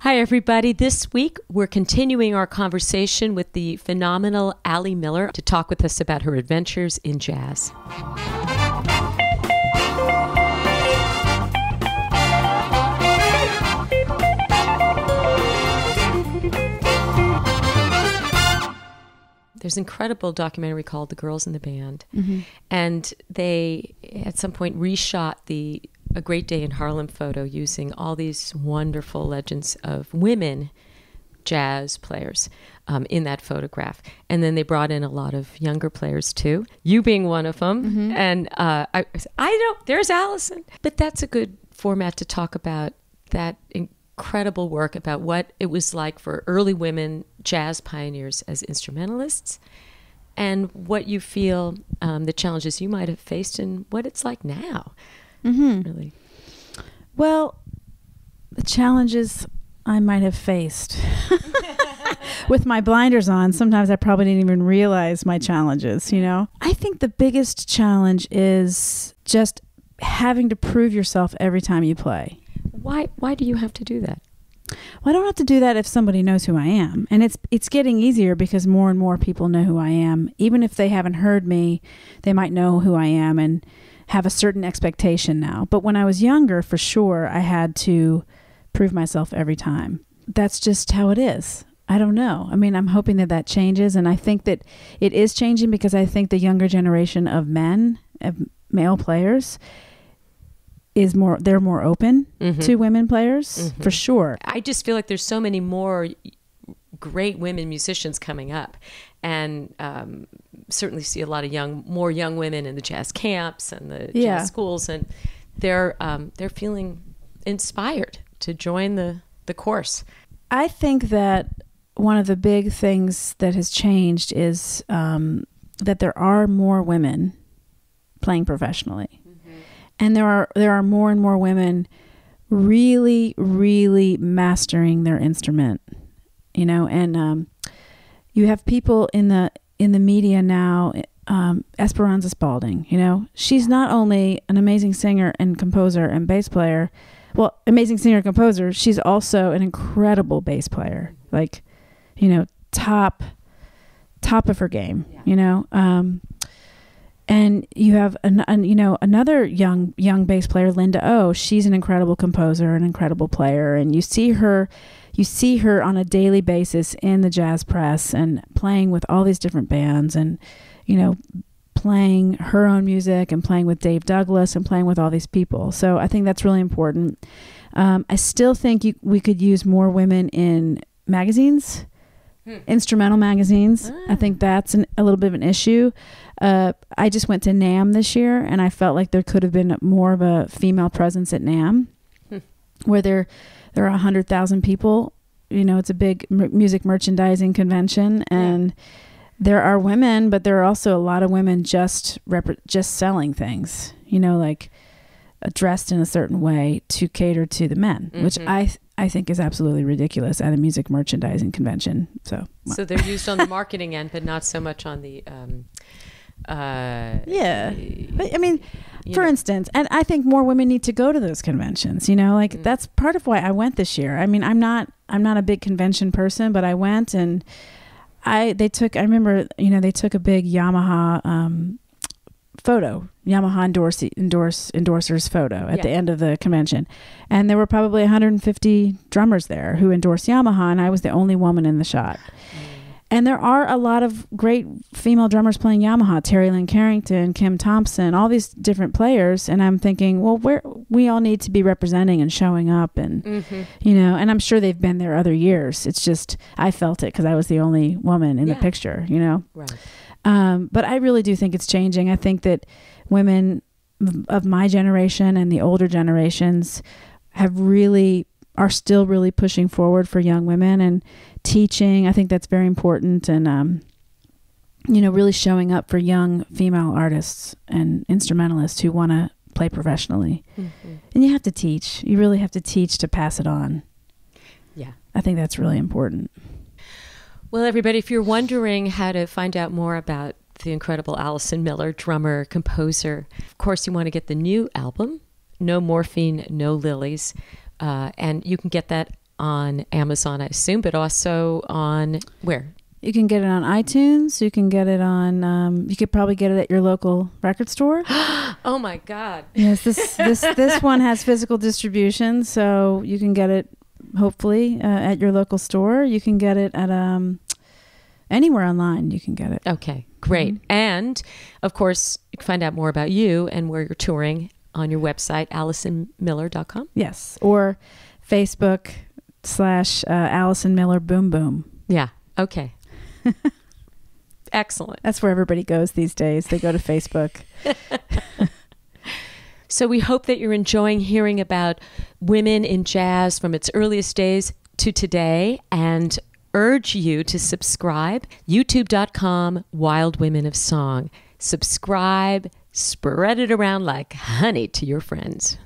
Hi, everybody. This week, we're continuing our conversation with the phenomenal Allie Miller to talk with us about her adventures in jazz. There's an incredible documentary called The Girls in the Band. Mm-hmm. And they, at some point, reshot A Great Day in Harlem photo using all these wonderful legends of women jazz players in that photograph. And then they brought in a lot of younger players too, you being one of them. Mm-hmm. And I know, there's Allison. But that's a good format to talk about that incredible work about what it was like for early women jazz pioneers as instrumentalists, and what you feel the challenges you might have faced and what it's like now. Mm-hmm. Really. Well, the challenges I might have faced with my blinders on, sometimes I probably didn't even realize my challenges, you know? I think the biggest challenge is just having to prove yourself every time you play. Why do you have to do that? Well, I don't have to do that if somebody knows who I am. And it's getting easier because more and more people know who I am. Even if they haven't heard me, they might know who I am and have a certain expectation now. But when I was younger, for sure, I had to prove myself every time. That's just how it is. I don't know. I mean, I'm hoping that changes. And I think that it is changing because I think the younger generation of male players, they're more open mm-hmm. to women players, mm-hmm. for sure. I just feel like there's so many more great women musicians coming up, and certainly see a lot of more young women in the jazz camps and the jazz schools, and they're feeling inspired to join the course. I think that one of the big things that has changed is that there are more women playing professionally. And there are more and more women really, really mastering their instrument, you know. And you have people in the media now. Esperanza Spalding, you know, she's not only an amazing singer and composer and bass player. Well, amazing singer and composer. She's also an incredible bass player, like, you know, top of her game, you know. And you have another young bass player, Linda O. She's an incredible composer, an incredible player, and you see her on a daily basis in the jazz press and playing with all these different bands, and you know, playing her own music and playing with Dave Douglas and playing with all these people. So I think that's really important. I still think we could use more women in magazines. Instrumental magazines. I think that's a little bit of an issue. I just went to NAMM this year, and I felt like there could have been more of a female presence at NAMM, where there are 100,000 people. You know, it's a big music merchandising convention, and there are women, but there are also a lot of women just selling things. You know, like dressed in a certain way to cater to the men, mm-hmm. which I think is absolutely ridiculous at a music merchandising convention. So they're used on the marketing end, but not so much on the but I mean, for instance, and I think more women need to go to those conventions, you know, like mm-hmm. that's part of why I went this year. I mean, I'm not a big convention person, but I went, and I remember, you know, they took a big Yamaha photo, Yamaha endorsers photo at the end of the convention, and there were probably 150 drummers there who endorsed Yamaha, and I was the only woman in the shot. And there are a lot of great female drummers playing Yamaha, Terry Lynn Carrington, Kim Thompson, all these different players, and I'm thinking, well, we all need to be representing and showing up, and mm-hmm. you know, and I'm sure they've been there other years. It's just I felt it because I was the only woman in the picture, you know. Right. But I really do think it's changing. I think that women of my generation and the older generations are still really pushing forward for young women and teaching. I think that's very important. And, you know, really showing up for young female artists and instrumentalists who want to play professionally. Mm-hmm. And you have to teach. You really have to teach to pass it on. Yeah. I think that's really important. Well, everybody, if you're wondering how to find out more about the incredible Allison Miller, drummer, composer, of course, you want to get the new album, No Morphine, No Lilies. And you can get that on Amazon, I assume, but also on where? You can get it on iTunes. You can get it on. You could probably get it at your local record store. Oh my God! Yes, this one has physical distribution, so you can get it hopefully at your local store. You can get it at anywhere online. You can get it. Okay, great. Mm-hmm. And of course, you can find out more about you and where you're touring on your website, AllisonMiller.com. Yes, or Facebook / Allison Miller Boom Boom. Yeah. Okay. Excellent. That's where everybody goes these days. They go to Facebook. So we hope that you're enjoying hearing about women in jazz from its earliest days to today, and urge you to subscribe. YouTube.com, Wild Women of Song. Subscribe, spread it around like honey to your friends.